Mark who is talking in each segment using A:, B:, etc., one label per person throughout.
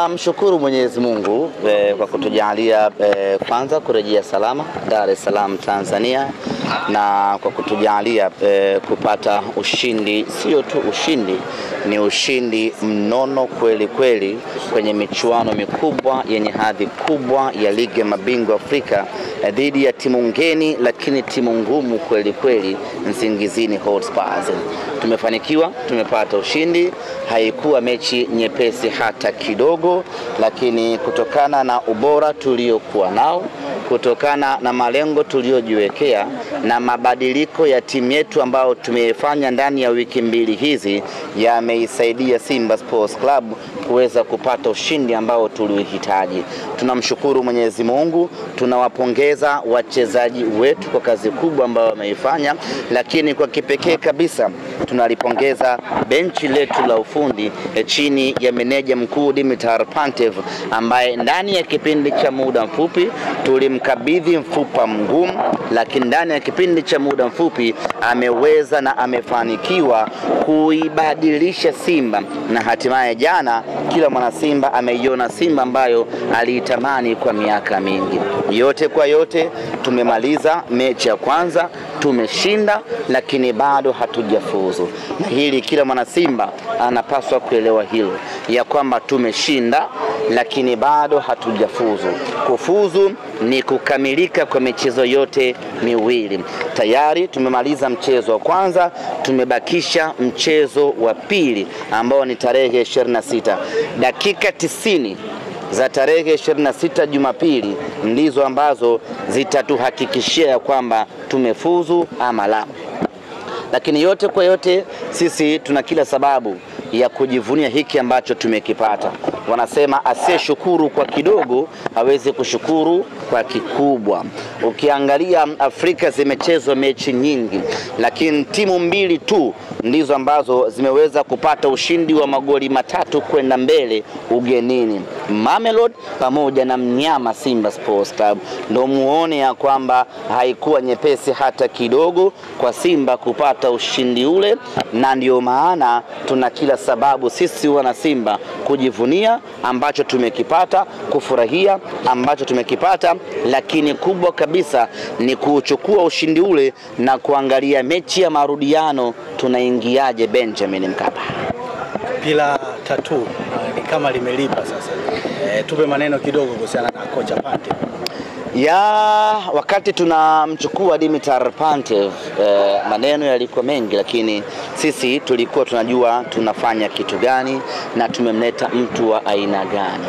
A: Mshukuru Mwenyezi Mungu kwa kutujalia kwanza kurejea salama Dar es Salaam Tanzania, na kwa kutujalia kupata ushindi. Sio tu ushindi, ni ushindi mnono kweli kweli kwenye michuano mikubwa yenye hadhi kubwa ya ligi ya mabingwa Afrika dhidi ya timu ngeni lakini timu ngumu kweli kweli, Nsingizini Hotspurs. Tumefanikiwa, tumepata ushindi. Haikuwa mechi nyepesi hata kidogo, lakini kutokana na ubora tuliokuwa nao, kutokana na malengo tuliojiwekea na mabadiliko ya timu yetu ambao tumefanya ndani ya wiki mbili hizi, yameisaidia Simba Sports Club kuweza kupata ushindi ambao tulihitaji. Tunamshukuru Mwenyezi Mungu, tunawapongeza wachezaji wetu kwa kazi kubwa ambayo wameifanya, lakini kwa kipekee kabisa tunalipongeza benchi letu la ufundi chini ya meneja mkuu Dimitar Pantev, ambaye ndani ya kipindi cha muda mfupi tulimkabidhi mfupa mgumu, lakini ndani ya kipindi cha muda mfupi ameweza na amefanikiwa kuibadilisha Simba, na hatimaye jana kila mwana Simba ameiona Simba ambayo aliitamani kwa miaka mingi. Yote kwa yote, tumemaliza mechi ya kwanza, tumeshinda, lakini bado hatujafuzu. Na hili kila mwana Simba anapaswa kuelewa hilo, ya kwamba tumeshinda lakini bado hatujafuzu. Kufuzu ni kukamilika kwa michezo yote miwili. Tayari tumemaliza mchezo wa kwanza, tumebakisha mchezo wa pili ambao ni tarehe 26. Dakika 90 za tarehe 26 Jumapili ndizo ambazo zitatuhakikishia kwamba tumefuzu ama la. Lakini yote kwa yote, sisi tuna kila sababu ya kujivunia hiki ambacho tumekipata. Wanasema asiyeshukuru kwa kidogo hawezi kushukuru kwa kikubwa. Ukiangalia Afrika zimechezwa mechi nyingi, lakini timu mbili tu ndizo ambazo zimeweza kupata ushindi wa magoli 3 kwenda mbele ugenini, Mamelodi pamoja na mnyama Simba Sports Club. Ndio muone ya kwamba haikuwa nyepesi hata kidogo kwa Simba kupata ushindi ule, na ndio maana tuna kila sababu sisi wana Simba kujivunia ambacho tumekipata, kufurahia ambacho tumekipata, lakini kubwa kabisa ni kuchukua ushindi ule na kuangalia mechi ya marudiano tunaingiaje Benjamin Mkapa.
B: Bila tatu ni kama limelipa sasa. Tupe maneno kidogo kuhusiana na kocha Pantev.
A: Wakati tunamchukua Dimitar Pantev, maneno yalikuwa mengi, lakini sisi tulikuwa tunajua tunafanya kitu gani na tumemleta mtu wa aina gani.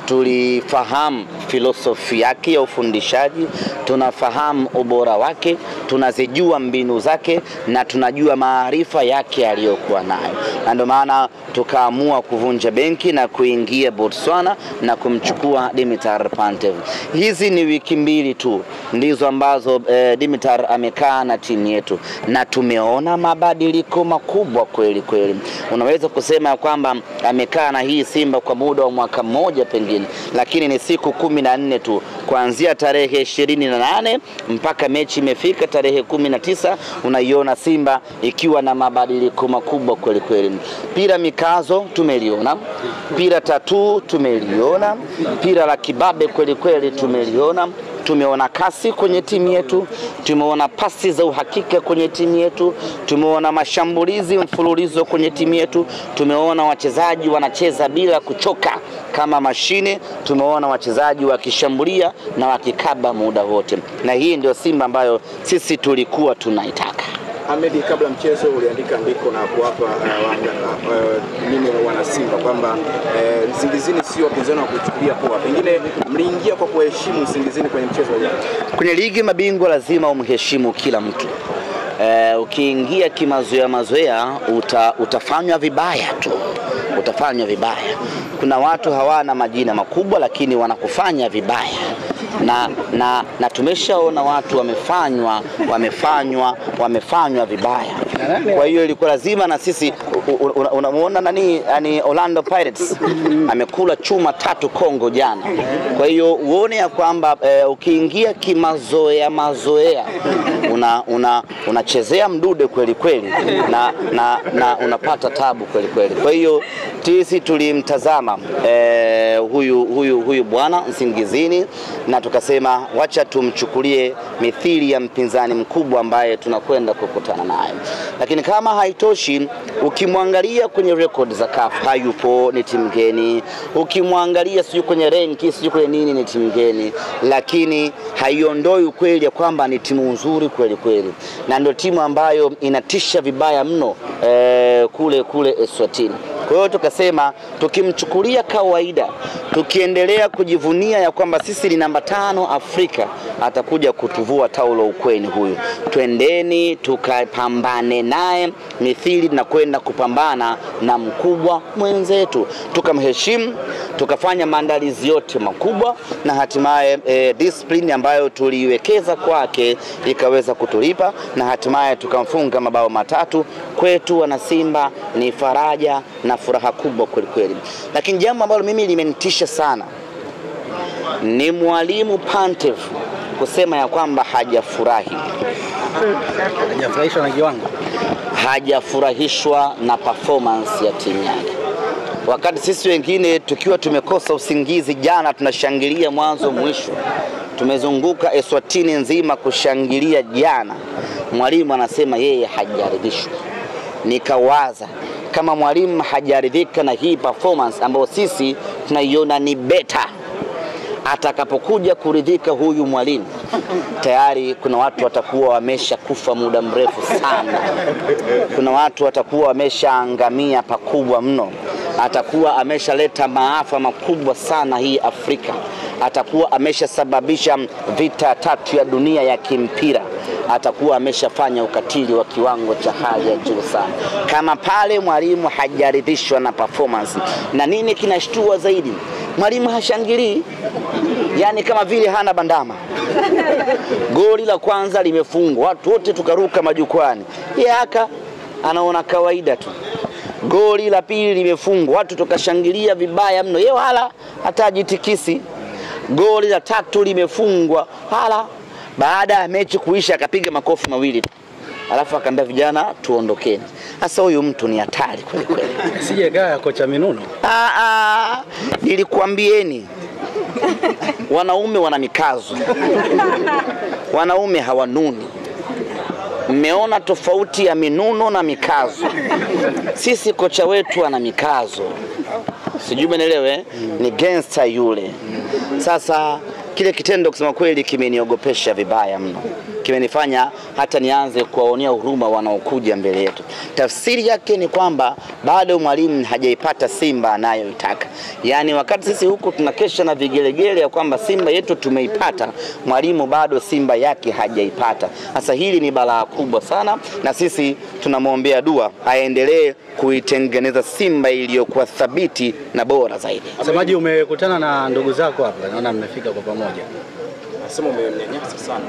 A: Tulifahamu filosofi yake ya ufundishaji, tunafahamu ubora wake, tunazijua mbinu zake na tunajua maarifa yake aliyokuwa nayo. Na ndio maana tukaamua kuvunja benki na kuingia Botswana na kumchukua Dimitar Pantev. Hizi ni wiki mbili tu ndizo ambazo Dimitar amekaa na timu yetu, na tumeona mabadiliko makubwa kweli kweli. Unaweza kusema kwamba amekaa na hii Simba kwa muda wa mwaka mmoja pengine, lakini ni siku 14 tu, kuanzia tarehe 28 mpaka mechi imefika tarehe 19, unaiona Simba ikiwa na mabadiliko makubwa kweli kweli. Pira mikazo tumeliona, pira tatu tumeliona, pira la kibabe kweli kweli tumeliona. Tumeona kasi kwenye timu yetu, tumeona pasi za uhakika kwenye timu yetu, tumeona mashambulizi mfululizo kwenye timu yetu, tumeona wachezaji wanacheza bila kuchoka kama mashine, tumeona wachezaji wakishambulia na wakikaba muda wote. Na hii ndio Simba ambayo sisi tulikuwa tunaitaka.
C: Ahmed, kabla mchezo uliandika andiko na kuwapa mimi wana Simba kwamba Nsingizini sio wapinzani wa kuchukulia poa. Pengine mliingia kwa kuheshimu Nsingizini kwenye mchezo jana.
A: Kwenye ligi mabingwa lazima umheshimu kila mtu. Ukiingia kimazoea utafanywa vibaya tu. Utafanywa vibaya. Kuna watu hawana majina makubwa lakini wanakufanya vibaya. Na tumeshaona watu wamefanywa vibaya. Kwa hiyo ilikuwa lazima na sisi, unamuona nani Orlando Pirates amekula chuma 3 Kongo jana. Kwa hiyo uone ya kwamba ukiingia kimazoea unachezea mdude kweli kweli na unapata tabu kweli kweli. Kwa hiyo sisi tulimtazama huyu bwana Nsingizini na tukasema wacha tumchukulie mithili ya mpinzani mkubwa ambaye tunakwenda kukutana naye. Lakini kama haitoshi, ukimwangalia kwenye record za CAF hayupo, ni timu geni. Ukimwangalia sio kwenye rank, sio kwenye nini, ni timu geni. Lakini haiondoi ukweli ya kwamba ni timu nzuri kweli kweli. Na ndio timu ambayo inatisha vibaya mno kule Eswatini. Kwa hiyo tukasema tukimchukulia kawaida, tukiendelea kujivunia ya kwamba sisi ni namba 5 Afrika, atakuja kutuvua taulo ukweni huyu. Twendeni tukapambane naye mithili na kwenda kupambana na mkubwa mwenzetu. Tukamheshimu, tukafanya maandalizi yote makubwa na hatimaye discipline ambayo tuliwekeza kwake ikaweza kutulipa na hatimaye tukamfunga mabao 3. Kwetu wana Simba ni faraja na furaha kubwa kweli kweli. Lakini jambo ambalo mimi limenitisha sana ni mwalimu Pantev kusema ya kwamba hajafurahi.
B: Hajafurahishwa na kiwango.
A: Hajafurahishwa na performance ya timu yake. Wakati sisi wengine tukiwa tumekosa usingizi jana tunashangilia mwanzo mwisho. Tumezunguka Eswatini nzima kushangilia jana. Mwalimu anasema yeye hajaridhishwa. Nikawaza kama mwalimu hajaridhika na hii performance ambayo sisi tunaiona ni beta, atakapokuja kuridhika huyu mwalimu tayari kuna watu watakuwa wamesha kufa muda mrefu sana. Kuna watu watakuwa wameshaangamia pakubwa mno. Atakuwa ameshaleta maafa makubwa sana hii Afrika. Atakuwa ameshasababisha vita 3 ya dunia ya kimpira. Atakuwa ameshafanya ukatili wa kiwango cha hali ya juu sana. Kama pale mwalimu hajaridhishwa na performance. Na nini kinashtua zaidi? Mwalimu hashangilii. Yani kama vile hana bandama. Goli la kwanza limefungwa, watu wote tukaruka majukwani. Yeye anaona kawaida tu. Goli la pili limefungwa, watu tukashangilia vibaya mno. Yeye wala hatajitikisi. Goli la 3 limefungwa, hala baada ya mechi kuisha akapiga makofi mawili. Alafu akaambia vijana tuondokeni. Sasa huyu mtu ni hatari kweli kweli.
B: Sije gaya kocha Minuno.
A: Nilikuambieni. Wanaume wana mikazo. Wanaume hawanuni. Mmeona tofauti ya Minuno na mikazo. Sisi kocha wetu ana mikazo. Sijui umeelewa ni gangster yule. Sasa kile kitendo kusema kweli kimeniogopesha vibaya mno. Kimenifanya hata nianze kuwaonea huruma wanaokuja mbele yetu. Tafsiri yake ni kwamba bado mwalimu hajaipata Simba anayoitaka. Yaani wakati sisi huku tunakesha na vigelegele ya kwamba Simba yetu tumeipata, mwalimu bado Simba yake hajaipata. Sasa hili ni balaa kubwa sana na sisi tunamwombea dua aendelee kuitengeneza Simba iliyokuwa thabiti na bora zaidi.
B: Msemaji, umekutana na ndugu zako hapa, naona mmefika kwa pamoja.
C: Nasema umemnyanyasa sana.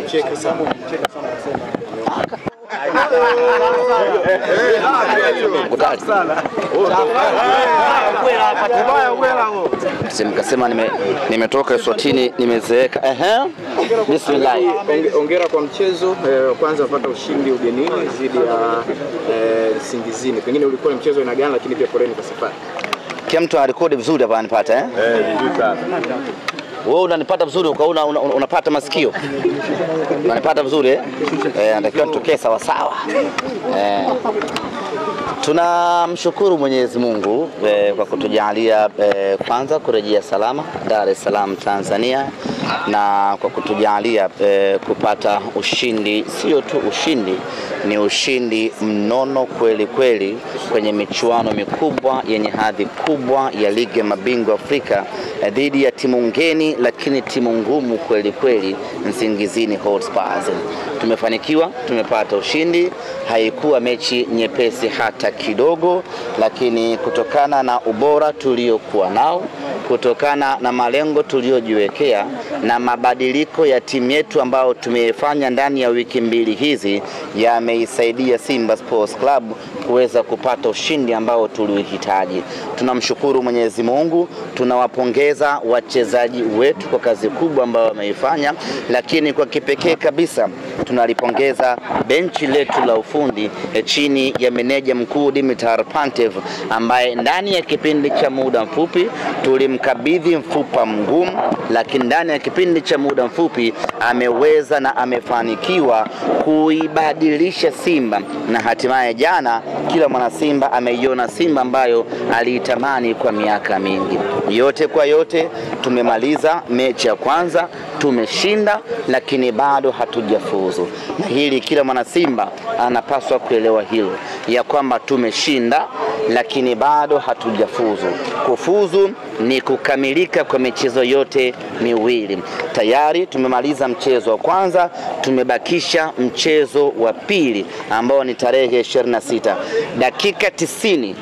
C: Mcheke sana.
A: Simkasema nimetoka Eswatini nimezeeka. Bismillah.
C: Hongera kwa mchezo. Kwanza unapata ushindi ugenini dhidi ya Nsingizini. Pengine ulikuwa ni mchezo ina gani, lakini pia poleni kwa safari.
A: Kila mtu anarekodi vizuri hapa anipata
C: Vizuri sana.
A: Wewe unanipata vizuri unapata masikio. Unanipata vizuri natakiwa nitokee sawa sawa. Tunamshukuru Mwenyezi Mungu kwa kutujalia kwanza kurejea salama Dar es Salaam Tanzania na kwa kutujalia kupata ushindi, sio tu ushindi, ni ushindi mnono kweli kweli kwenye michuano mikubwa yenye hadhi kubwa ya ligi ya mabingwa Afrika dhidi ya timu ngeni lakini timu ngumu kweli kweli, Nsingizini Hotspurs. Tumefanikiwa, tumepata ushindi. Haikuwa mechi nyepesi hata kidogo, lakini kutokana na ubora tuliokuwa nao, kutokana na malengo tuliojiwekea na mabadiliko ya timu yetu ambao tumefanya ndani ya wiki 2 hizi, yameisaidia Simba Sports Club kuweza kupata ushindi ambao tulihitaji. Tunamshukuru Mwenyezi Mungu, tunawapongeza wachezaji wetu kwa kazi kubwa ambayo wameifanya, lakini kwa kipekee kabisa tunalipongeza benchi letu la ufundi chini ya meneja mkuu Dimitar Pantev, ambaye ndani ya kipindi cha muda mfupi tulimkabidhi mfupa mgumu, lakini ndani ya kipindi cha muda mfupi ameweza na amefanikiwa kuibadilisha Simba, na hatimaye jana kila mwana Simba ameiona Simba ambayo aliitamani kwa miaka mingi. Yote kwa yote, tumemaliza mechi ya kwanza, tumeshinda, lakini bado hatujafuzu. Na hili kila mwana Simba anapaswa kuelewa hilo, ya kwamba tumeshinda lakini bado hatujafuzu. Kufuzu ni kukamilika kwa michezo yote miwili. Tayari tumemaliza mchezo wa kwanza, tumebakisha mchezo wa pili ambao ni tarehe 26. Dakika 90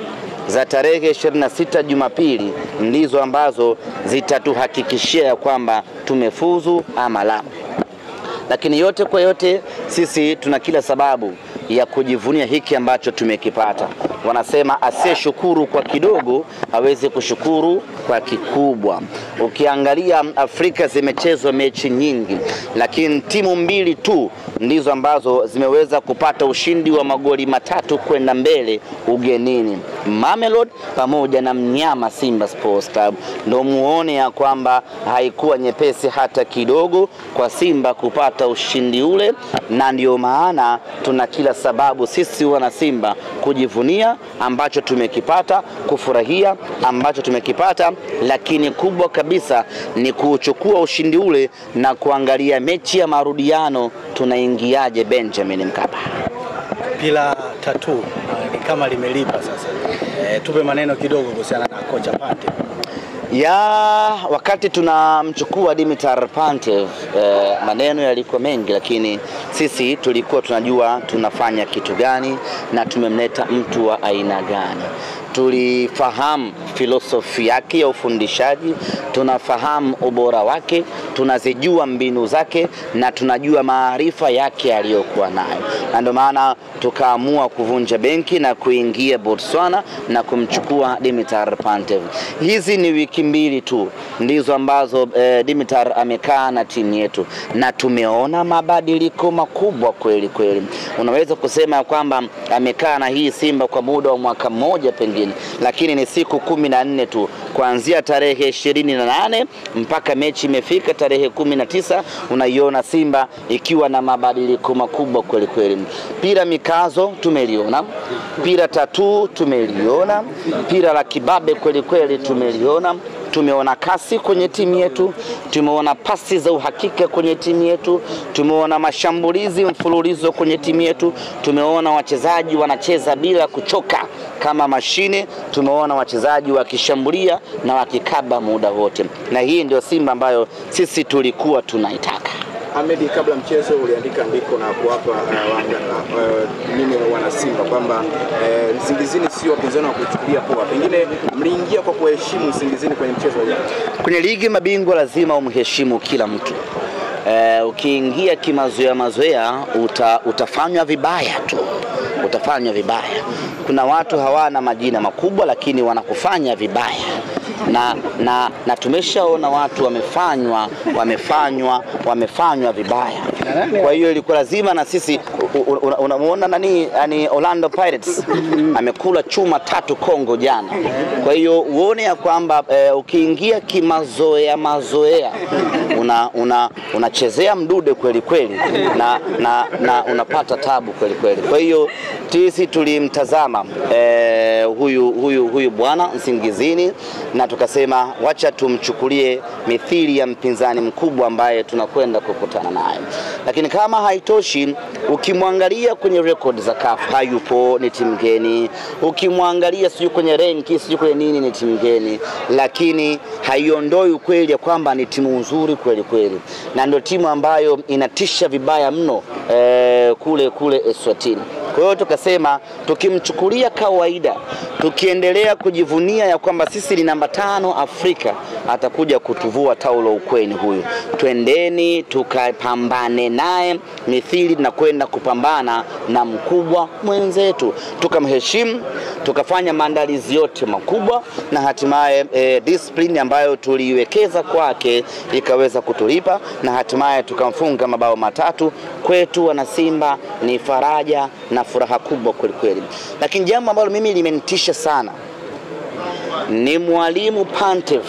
A: za tarehe 26 Jumapili ndizo ambazo zitatuhakikishia kwamba tumefuzu ama la. Lakini yote kwa yote, sisi tuna kila sababu ya kujivunia hiki ambacho tumekipata. Wanasema asiyeshukuru kwa kidogo hawezi kushukuru kwa kikubwa. Ukiangalia Afrika zimechezwa mechi nyingi, lakini timu mbili tu ndizo ambazo zimeweza kupata ushindi wa magoli 3 kwenda mbele ugenini, Mamelodi pamoja na mnyama Simba Sports Club. Ndio muone ya kwamba haikuwa nyepesi hata kidogo kwa Simba kupata ushindi ule, na ndio maana tuna kila sababu sisi wana Simba kujivunia ambacho tumekipata, kufurahia ambacho tumekipata, lakini kubwa kabisa ni kuchukua ushindi ule na kuangalia mechi ya marudiano tunaingiaje Benjamin Mkapa.
B: Pila tatu ni kama limelipa sasa. Tupe maneno kidogo kuhusiana na kocha Pantev.
A: Wakati tunamchukua Dimitar Pantev, maneno yalikuwa mengi, lakini sisi tulikuwa tunajua tunafanya kitu gani na tumemleta mtu wa aina gani. Tulifahamu filosofi yake ya ufundishaji, tunafahamu ubora wake, tunazijua mbinu zake na tunajua maarifa yake aliyokuwa nayo. Na ndio maana tukaamua kuvunja benki na kuingia Botswana na kumchukua Dimitar Pantev. Hizi ni wiki mbili tu ndizo ambazo Dimitar amekaa na timu yetu, na tumeona mabadiliko makubwa kweli kweli. Unaweza kusema kwamba amekaa na hii Simba kwa muda wa mwaka mmoja pengine, lakini ni siku 14 tu, kuanzia tarehe 28 mpaka mechi imefika tarehe 19, unaiona Simba ikiwa na mabadiliko makubwa kweli kweli. Pira mikazo tumeliona, pira tatu tumeliona, pira la kibabe kweli kweli tumeliona. Tumeona kasi kwenye timu yetu, tumeona pasi za uhakika kwenye timu yetu, tumeona mashambulizi mfululizo kwenye timu yetu, tumeona wachezaji wanacheza bila kuchoka kama mashine, tumeona wachezaji wakishambulia na wakikaba muda wote. Na hii ndio Simba ambayo sisi tulikuwa tunaitaka.
C: Ahmed, kabla mchezo uliandika andiko na kuwapa mimi wana Simba kwamba Nsingizini sio wapinzani wa kuchukulia poa. Pengine mliingia kwa kuheshimu Nsingizini kwenye mchezo huu.
A: Kwenye ligi mabingwa lazima umheshimu kila mtu. Ukiingia kimazoea utafanywa vibaya tu. Utafanywa vibaya. Kuna watu hawana majina makubwa lakini wanakufanya vibaya. Na tumeshaona watu wamefanywa vibaya. Kwa hiyo ilikuwa lazima na sisi, unamuona nani Orlando Pirates amekula chuma 3 Kongo jana. Kwa hiyo uone ya kwamba ukiingia kimazoea unachezea mdude kweli kweli na unapata tabu kweli kweli. Kwa hiyo sisi tulimtazama huyu bwana Nsingizini na tukasema wacha tumchukulie mithili ya mpinzani mkubwa ambaye tunakwenda kukutana naye. Lakini kama haitoshi, ukimwangalia kwenye record za CAF hayupo, ni timu geni. Ukimwangalia sio kwenye ranki, sio kwenye nini, ni timu geni. Lakini haiondoi ukweli ya kwamba ni timu nzuri kweli kweli. Na ndio timu ambayo inatisha vibaya mno kule Eswatini. Kwa hiyo tukasema tukimchukulia kawaida, tukiendelea kujivunia ya kwamba sisi ni namba 5 Afrika, atakuja kutuvua taulo ukweni huyu. Twendeni tukapambane naye mithili na kwenda kupambana na mkubwa mwenzetu, tukamheshimu, tukafanya maandalizi yote makubwa, na hatimaye discipline ambayo tuliwekeza kwake ikaweza kutulipa, na hatimaye tukamfunga mabao matatu. Kwetu wana Simba ni faraja na furaha kubwa kweli kweli. Lakini jambo ambalo mimi limenitisha sana ni mwalimu Pantev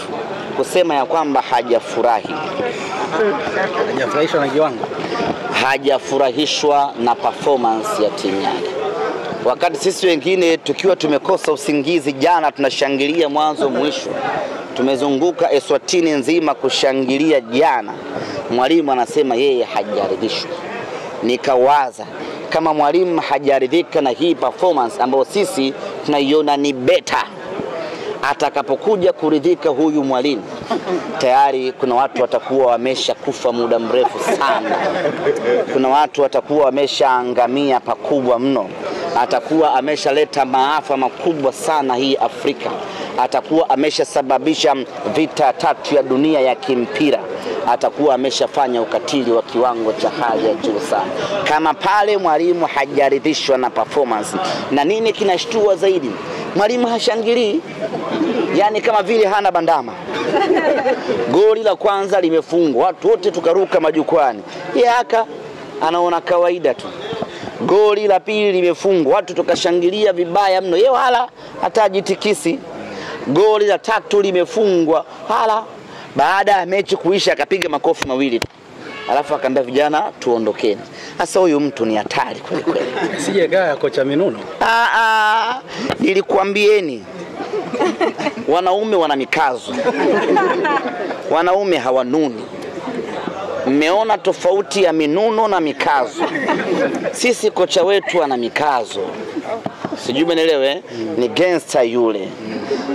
A: kusema ya kwamba hajafurahi.
B: Hajafurahishwa na kiwango,
A: hajafurahishwa na performance ya timu yake. Wakati sisi wengine tukiwa tumekosa usingizi jana tunashangilia mwanzo mwisho, tumezunguka Eswatini nzima kushangilia jana, mwalimu anasema yeye hajaridhishwa. Nikawaza, kama mwalimu hajaridhika na hii performance ambayo sisi tunaiona ni beta, atakapokuja kuridhika huyu mwalimu, tayari kuna watu watakuwa wamesha kufa muda mrefu sana. Kuna watu watakuwa wameshaangamia pakubwa mno. Atakuwa ameshaleta maafa makubwa sana hii Afrika. Atakuwa ameshasababisha vita 3 ya dunia ya kimpira. Atakuwa ameshafanya ukatili wa kiwango cha hali ya juu sana. Kama pale mwalimu hajaridhishwa na performance, na nini kinashtua zaidi, mwalimu hashangilii, yani kama vile hana bandama. Goli la kwanza limefungwa, watu wote tukaruka majukwani, yeye haka anaona kawaida tu. Goli la pili limefungwa, watu tukashangilia vibaya mno, yeye wala hatajitikisi. Goli la tatu limefungwa, hala baada ya mechi kuisha akapiga makofi mawili tu, alafu akaambia vijana tuondokeni. Sasa huyu mtu ni hatari kweli kweli.
B: Sije gaya kocha Minuno.
A: Nilikuambieni wanaume wana mikazo, wanaume hawanuni. Mmeona tofauti ya Minuno na mikazo. Sisi kocha wetu ana mikazo, sijui umeelewa, ni gangster yule.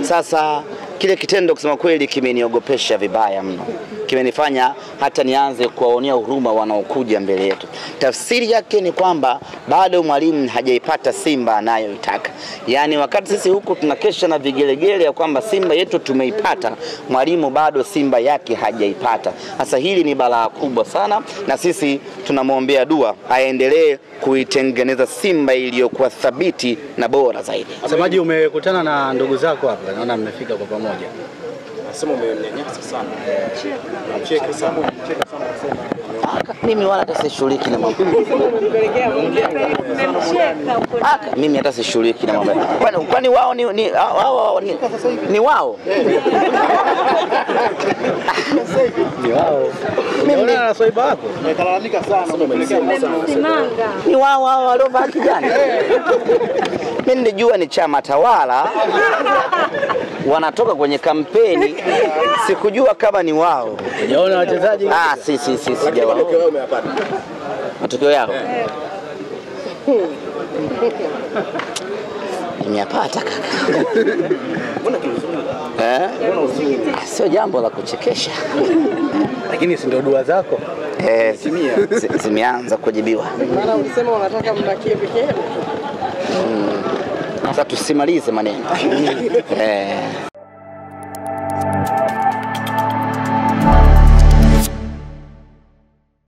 A: Sasa kile kitendo kusema kweli kimeniogopesha vibaya mno, kimenifanya hata nianze kuwaonea huruma wanaokuja mbele yetu. Tafsiri yake ni kwamba bado mwalimu hajaipata Simba anayoitaka. Yani wakati sisi huku tunakesha na vigelegele ya kwamba Simba yetu tumeipata, mwalimu bado Simba yake hajaipata. Sasa hili ni balaa kubwa sana, na sisi tunamwombea dua aendelee kuitengeneza Simba iliyokuwa thabiti na bora zaidi.
B: Msemaji, umekutana na ndugu zako hapa, naona mmefika kwa pamoja.
C: Nasema umemnyanyasa sana. Cheka sana.
A: Mimi wala hata sishughuliki na mambo. Mimi hata sishughuliki na mambo. Kwani wao ni wao ni wao.
B: Ni wao. Mimi na swaiba wako.
C: Umekalalamika sana, umepelekea sana.
A: Ni wao waliovaa kijani. Mimi nilijua ni chama tawala wanatoka kwenye kampeni, sikujua kama ni wao.
B: Unaona wachezaji?
A: Si sijaona.
C: Matokeo yao umeyapata.
A: Matokeo yao nimeyapata kaka.
C: Mbona kizuri? Mbona uzuri?
A: Sio jambo la kuchekesha.
B: Lakini si ndio dua zako?
A: Zimeanza kujibiwa.
D: Maana ulisema unataka mnakie peke yake.
A: Sasa tusimalize maneno.